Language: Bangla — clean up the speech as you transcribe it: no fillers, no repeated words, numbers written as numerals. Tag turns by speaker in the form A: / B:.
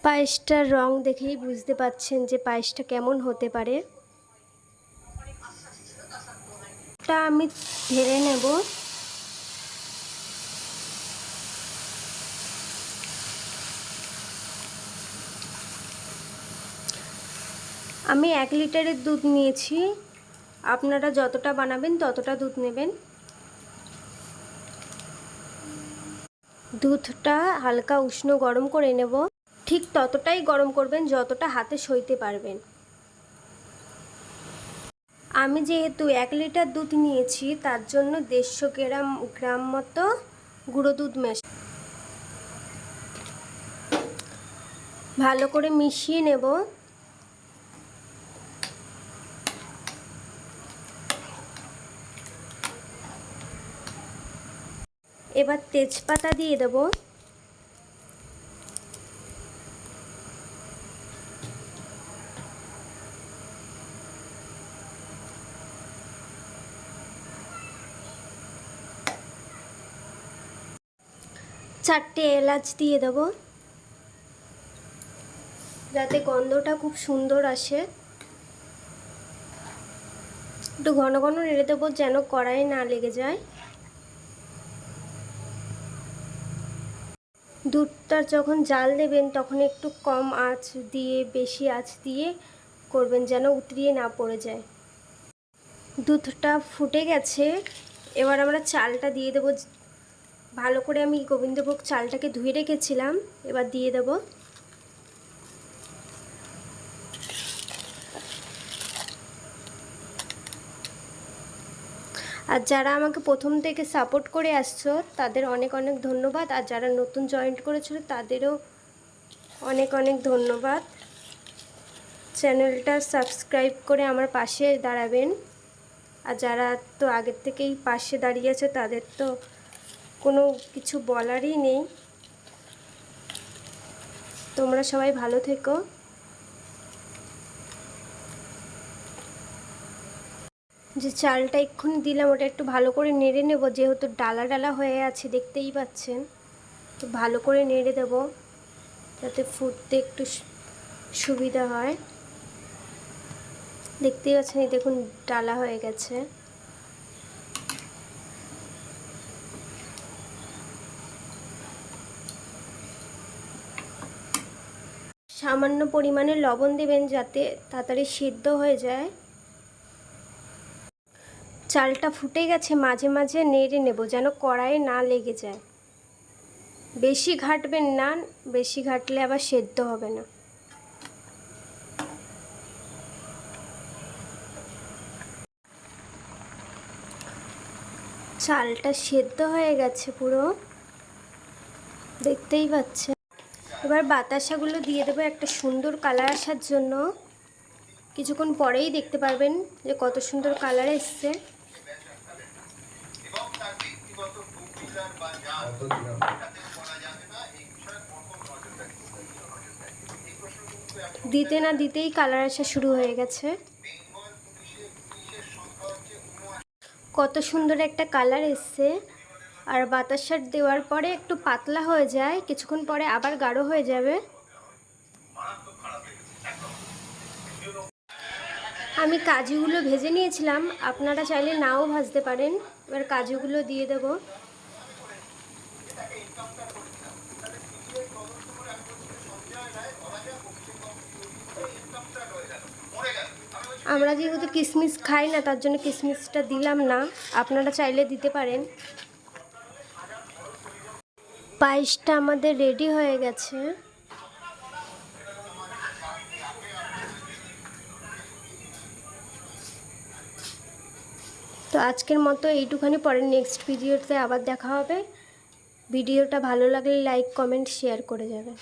A: পায়েসটার রং দেখেই বুঝতে পাচ্ছেন যে পায়েসটা কেমন হতে পারে। এটা আমি ঢেলে নেব। আমি 1 লিটারের দুধ নিয়েছি, আপনারা যতটা বানাবেন ততটা দুধ নেবেন। দুধটা হালকা উষ্ণ গরম করে নেব, ঠিক ততটাই গরম করবেন যতটা হাতে সইতে পারবেন। আমি যেহেতু 1 লিটার দুধ নিয়েছি তার জন্য 150 গ্রাম মতো গুঁড়ো দুধ ভালো করে মিশিয়ে নেব। এবার তেজপাতা দিয়ে দেব। চারটে এলাচ দিয়ে দেব যাতে গন্ধটা খুব সুন্দর আসে। একটু ঘন ঘন নেড়ে দেবো যেন কড়াইয়ে না লেগে যায়। দুধটা যখন জাল দেবেন তখন একটু কম আঁচ দিয়ে বেশি আঁচ দিয়ে করবেন যেন উতরিয়ে না পড়ে যায়। দুধটা ফুটে গেছে, এবার আমরা চালটা দিয়ে দেবো। ভালো করে আমি গোবিন্দভোগ চালটাকে ধুয়ে রেখেছিলাম, এবার দিয়ে দেব। আর যারা আমাকে প্রথম থেকে সাপোর্ট করে আসছো তাদের অনেক অনেক ধন্যবাদ, আর যারা নতুন জয়েন্ট করেছিল তাদেরও অনেক অনেক ধন্যবাদ। চ্যানেলটা সাবস্ক্রাইব করে আমার পাশে দাঁড়াবেন। আর যারা তো আগের থেকেই পাশে দাঁড়িয়ে আছে তাদের তো কোনো কিছু বলারই নেই। তোমরা সবাই ভালো থেকো। যে চালটা এক্ষুনি দিলাম ওটা একটু ভালো করে নেড়ে নেব, যেহেতু ডালা ডালা হয়ে আছে দেখতেই পাচ্ছেন। তো ভালো করে নেড়ে দেব যাতে ফুটতে একটু সুবিধা হয়। দেখতেই পাচ্ছেন, এই দেখুন ডালা হয়ে গেছে। সামান্য পরিমাণে লবণ দেবেন যাতে তাড়াতাড়ি সিদ্ধ হয়ে যায়। চালটা ফুটে গেছে, মাঝে মাঝে নেড়ে নেব যেন কড়াইয়ে না লেগে যায়। বেশি ঘাটবেন না, বেশি ঘাটলে আবার সেদ্ধ হবে না। চালটা সেদ্ধ হয়ে গেছে পুরো, দেখতেই পাচ্ছেন। এবার বাতাসাগুলো দিয়ে দেবো একটা সুন্দর কালার আসার জন্য। কিছুক্ষণ পরেই দেখতে পারবেন যে কত সুন্দর কালার এসছে। দিতে না দিতেই কালার আসা শুরু হয়ে গেছে। কত সুন্দর একটা কালার এসছে। আর বাতাসা দেওয়ার পরে একটু পাতলা হয়ে যায়, কিছুক্ষণ পরে আবার গাঢ় হয়ে যাবে। আমি কাজুগুলো ভেজে নিয়েছিলাম, আপনারা চাইলে নাও ভাজতে পারেন। এবার কাজুগুলো দিয়ে দেব। আমরা যেহেতু কিশমিশ খাই না তার জন্য কিশমিশটা দিলাম না, আপনারা চাইলে দিতে পারেন। পায়েসটা আমাদের রেডি হয়ে গেছে। তো আজকের মতো এইটুখানি, পরের নেক্সট ভিডিওতে আবার দেখা হবে। ভিডিওটা ভালো লাগলে লাইক কমেন্ট শেয়ার করে যাবেন।